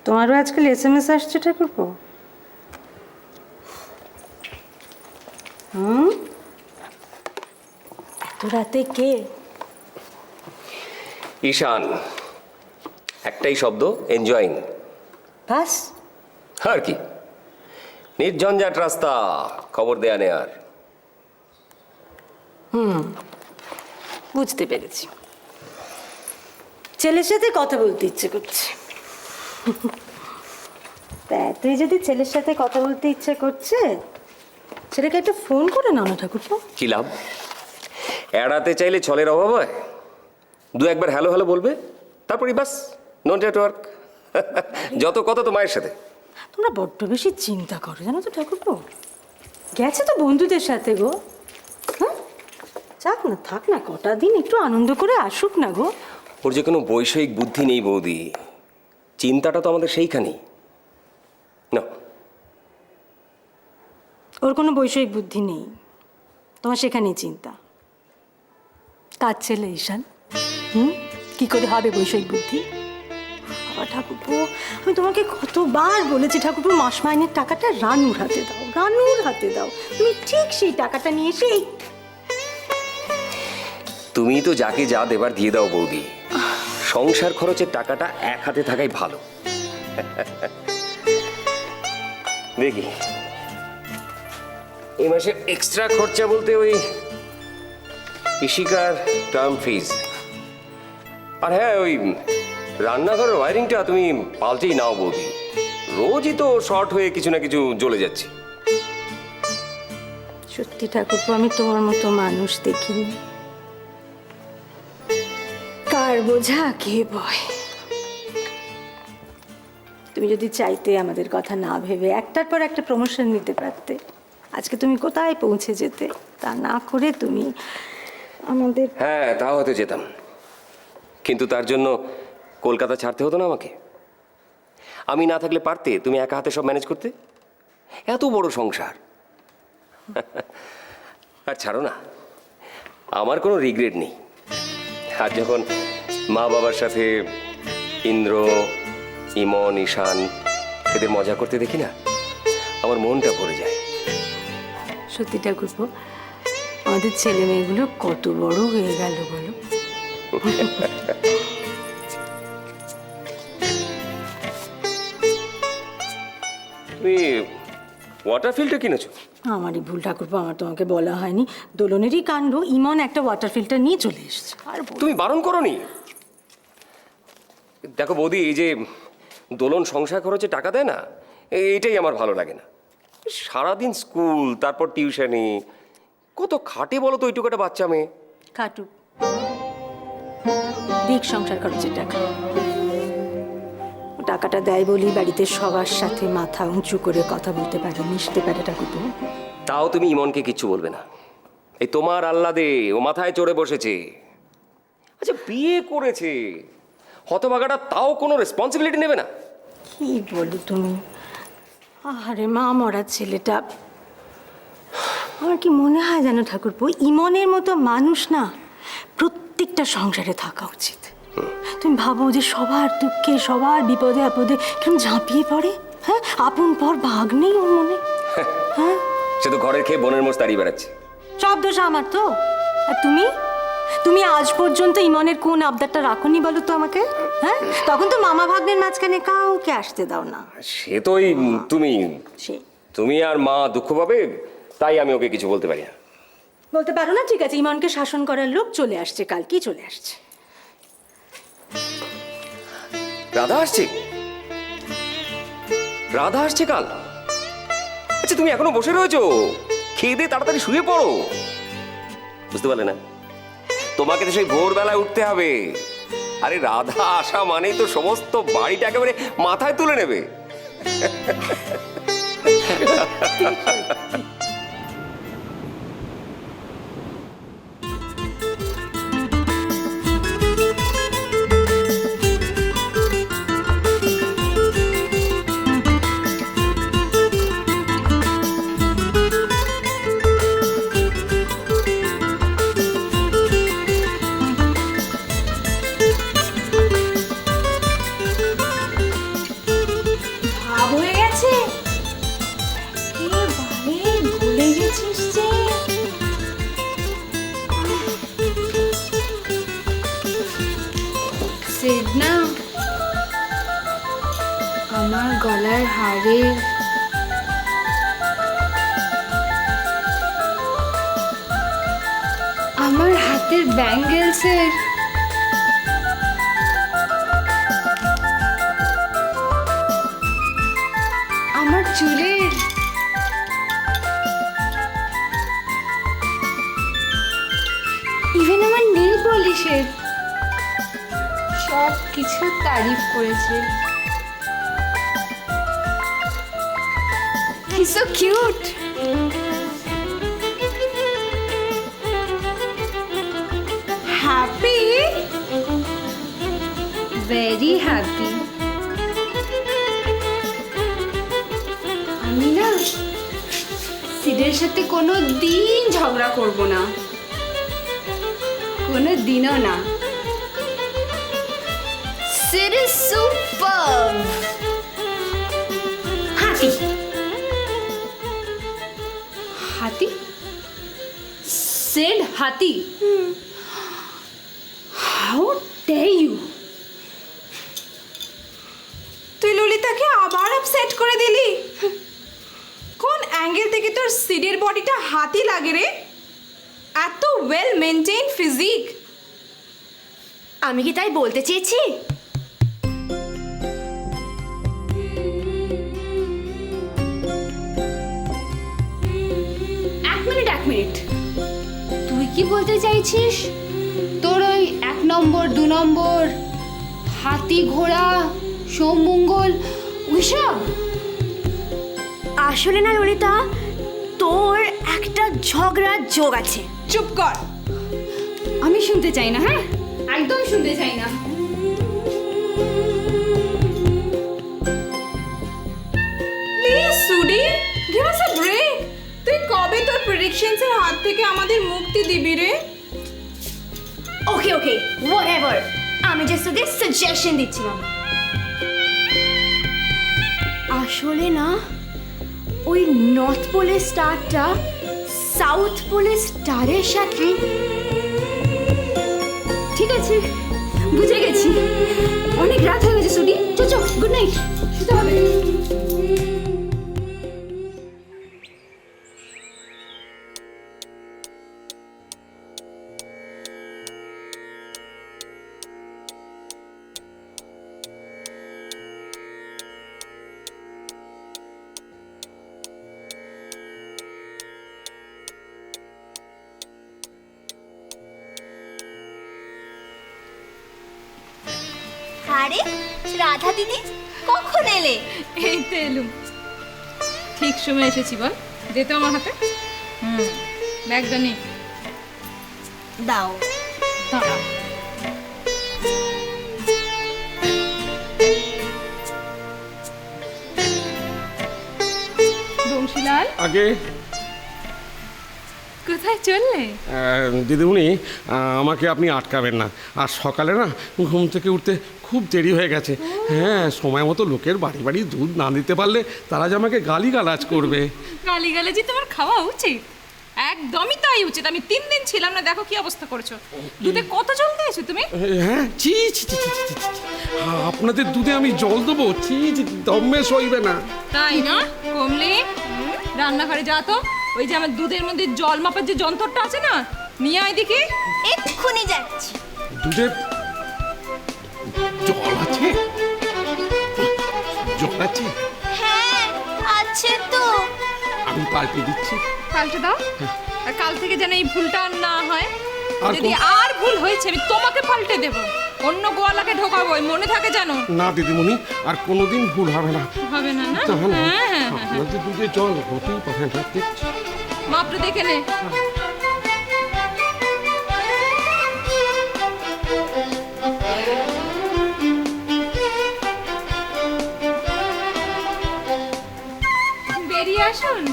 তোমারও আজকাল SMS আসছে ঠাকুরপো? এত রাতে কে? ঈশান, একটাই শব্দ, এনজয়িং। বাস? আর কি, নির্ঝঞ্ঝাট রাস্তা, খবর দেয়া নেয়ার। বুঝতে পেরেছি, ছেলের সাথে কথা বলতে ইচ্ছে করছে। তা তুই যদি ছেলের সাথে কথা বলতে ইচ্ছে করছে, ছেলেকে একটা ফোন করে নাও না ঠাকুরপো। কি লাভ? এড়াতে চাইলে ছলের অভাব হয়। দু একবার হ্যালো হ্যালো বলবে, তারপরই বাস, নো নেটওয়ার্ক। যত কথা তো মায়ের সাথে। তোমরা বড্ড বেশি চিন্তা করো জানো তো ঠাকুরপো। গেছে তো বন্ধুদের সাথে গো। হ্যাঁ, যাক না, থাক না, কটা দিন একটু আনন্দ করে আসুক না গো। ওর যে কোনো বৈষয়িক বুদ্ধি নেই বৌদি, চিন্তাটা তো আমাদের সেইখানেই না। ওর কোনো বৈষয়িক বুদ্ধি নেই, তোমার সেখানেই চিন্তা। কার ছেলে ঈশান? কি করে হবে বৈষয়িক বুদ্ধি? বাবা ঠাকুরপো, আমি তোমাকে কতবার বলেছি ঠাকুরপো, মাস মাইনের টাকাটা রানুর হাতে দাও, রানুর হাতে দাও। তুমি ঠিক সেই টাকাটা নিয়ে এসে তুমি তো যাকে যা দেবার দিয়ে দাও বৌদি, সংসার খরচের টাকাটা এক হাতে থাকাই ভালো। দেখি, এই মাসের এক্সট্রা খরচা বলতে ওই কৃষিকার টার্ম ফিজ, আর হ্যাঁ ওই রান্নাঘরের ওয়ারিংটা তুমি পাল্টেই নাও বৌদি। রোজই তো শর্ট হয়ে কিছু না কিছু জ্বলে যাচ্ছে। সত্যি ঠাকুরপো, আমি তোমার মতো মানুষ দেখিনি। কার বোঝা কে বয়। তুমি যদি চাইতে আমাদের কথা না ভেবে একটার পর একটা প্রমোশন নিতে পারতে, আজকে তুমি কোথায় পৌঁছে যেতে। তা না করে তুমি আমাদের... হ্যাঁ, তাও হয়তো যেতাম, কিন্তু তার জন্য কলকাতা ছাড়তে হতো না আমাকে। আমি না থাকলে পারতে তুমি একা হাতে সব ম্যানেজ করতে। এত বড় সংসার। আর ছাড়ো না, আমার কোনো রিগ্রেট নেই। আর যখন মা বাবার সাথে ইন্দ্র, ইমন, ঈশান এদের মজা করতে দেখি না, আমার মনটা ভরে যায়। সত্যি ঠাকুরপো, আমাদের ছেলে মেয়েগুলো কত বড় হয়ে গেল বলো। তুমি ওয়াটার ফিল্টার কিনেছো? আমারই ভুল ঠাকুরপো, আমার তোমাকে বলা হয়নি। দোলনেরই কাণ্ড, ইমন একটা ওয়াটার ফিল্টার নিয়ে চলে এসেছে। আর তুমি বারণ করোনি? দেখো বৌদি, এই যে দোলন সংসার খরচে টাকা দেয় না, এইটাই আমার ভালো লাগে না। সারাদিন স্কুল, তারপর টিউশনি, কত খাটে বলো তো ওইটুকু একটা বাচ্চা মেয়ে। খাটুক, দিক সংসার খরচের টাকা। টাকাটা দেয় বলি বাড়িতে সবার সাথে মাথা উঁচু করে কথা বলতে পারে, মিশতে পারে ঠাকুরপো। তাও তুমি ইমনকে কিচ্ছু বলবে না। এই তোমার আহ্লাদে ও মাথায় চড়ে বসেছে। আচ্ছা, বিয়ে করেছে হতভাগাটা, তাও কোনো রেসপন্সিবিলিটি নেবে না? কি বলো তুমি? আরে মা মরা ছেলেটা। আমার কি মনে হয় জানো ঠাকুরপো, ইমনের মতো মানুষ না প্রত্যেকটা সংসারে থাকা উচিত। তুমি ভাবো যে সবার দুঃখে, সবার বিপদে আপদে কেমন ঝাঁপিয়ে পড়ে। হ্যাঁ, আপন পর ভাগ নেই ওর মনে। হ্যাঁ, সে তো ঘরের খেয়ে বোনের মোষ তাড়িয়ে বেড়াচ্ছে। সব দোষ আমার তো। আর তুমি তুমি আজ পর্যন্ত ইমনের কোন আবদারটা রাখোনি বলো তো আমাকে? হ্যাঁ, তখন তো মামা ভাগ্নের মাঝখানে কাউকে আসতে দাও না। সে তো ওই সে তুমি আর মা দুঃখ পাবে, তাই আমি ওকে কিছু বলতে পারি না। বলতে পারো না? ঠিক আছে, ইমনকে শাসন করার লোক চলে আসছে, কালকেই চলে আসছে। রাধা আসছে? রাধা আসছে কাল? আচ্ছা, তুমি এখনো বসে রয়েছো? খেয়ে দিয়ে তাড়াতাড়ি শুয়ে পড়ো। বুঝতে পারলে না? তোমাকে তো সেই ভোরবেলায় উঠতে হবে। আরে রাধা আসা মানেই তো সমস্ত বাড়িটা একেবারে মাথায় তুলে নেবে। পেয়েছিস যে? সেড না, আমার গলার হাড়ের আমার হাতের ব্যাঙ্গেলসের আমার চুলের ইভেন আমার নেল পলিশের সব কিছু তারিফ করেছে। He's so cute. Happy? Very happy. আমি না সিডের সাথে কোনো দিন ঝগড়া করব না, কোনো দিনও না। Sid is superb. হাতি হাতি সেড হাতি হাউ ডে ইউ। তুই ললিতাকে আবার আপসেট করে দিলি। কোন অ্যাঙ্গেল থেকে তোর সিডের বডিটা হাতি লাগে রে? এত ওয়েল মেনটেইন ফিজিক। আমি কি তাই বলতে চেয়েছি? এক মিনিট, তুই কি বলতে চাইছিস? তোর ওই 1 নম্বর 2 নম্বর হাতি ঘোড়া সোমমঙ্গল ওইসব? আসলে না ললিতা, তোর একটা ঝগড়ার যোগ আছে। চুপ কর। আমি শুনতে চাই না, হ্যাঁ একদম শুনতে চাই না। প্লিজ সুডি, গিভ আস আ ব্রেক। তুই কবে তোর প্রেডিকশনসের হাত থেকে আমাদের মুক্তি দিবি রে? ওকে ওকে, হোয়াটএভার। আমি জাস্ট তোকে সাজেশন দিচ্ছিলাম। আসলে না, ওই নর্থ পোলের স্টারটা সাউথ পোলের স্টারের সাথে। ঠিক আছে, বুঝে গেছি। অনেক রাত হয়ে গেছে সুডি, চো গুড নাইট, শুতে হবে। আরে রাধা দিদি, কখন এলে? এই তো এলুম, ঠিক সময় এসেছি। বল, দে তো আমার হাতে। ব্যাগটা নে। দাও। দাঁড়া। বংশীলাল, আগে কোথায় চললে? দিদিমণি, আমাকে আপনি আটকাবেন না। আর সকালে না ঘুম থেকে উঠতে খুব দেরি হয়ে গেছে। হ্যাঁ, সময় মতো লোকের বাড়ি বাড়ি দুধ না দিতে পারলে তারা যে আমাকে গালিগালাজ করবে। গালিগালাজি তোমার খাওয়া উচিত, একদমই তাই উচিত। আমি 3 দিন ছিলাম না, দেখো কি অবস্থা করেছো। দুধে কত জল দিয়েছো তুমি? হ্যাঁ, ছি ছি ছি ছি ছি, ছি। আপনাদের দুধে আমি জল দেবো? ছি ছি, দমে সইবে না। তাই না? কমলি, রান্নাঘরে যা তো। ওই যে আমার দুধের মধ্যে জল মাপার যে যন্ত্রটা আছে না, নিয়ে আয় দেখি। এক্ষুনি যাচ্ছি। দুধে জল আছে? জল আছে? হ্যাঁ আছে তো। আমি পাল্টে দিচ্ছি। পাল্টে দাও। আর কাল থেকে যেন এই ভুলটা আর না হয়। আর যদি আর ভুল হয়েছে আমি তোমাকে পাল্টে দেব, অন্য গোয়ালাকে ঢোকাবো, মনে থাকে জানো? না দিদিমণি, আর কোনোদিন ভুল হবে না। হবে না না? তাহলে হ্যাঁ, হ্যাঁ, হ্যাঁ। আপনাদের দুধে জল হতেই পারে না, দেখছি। মাপটা দেখে নে। বেরিয়ে আসুন।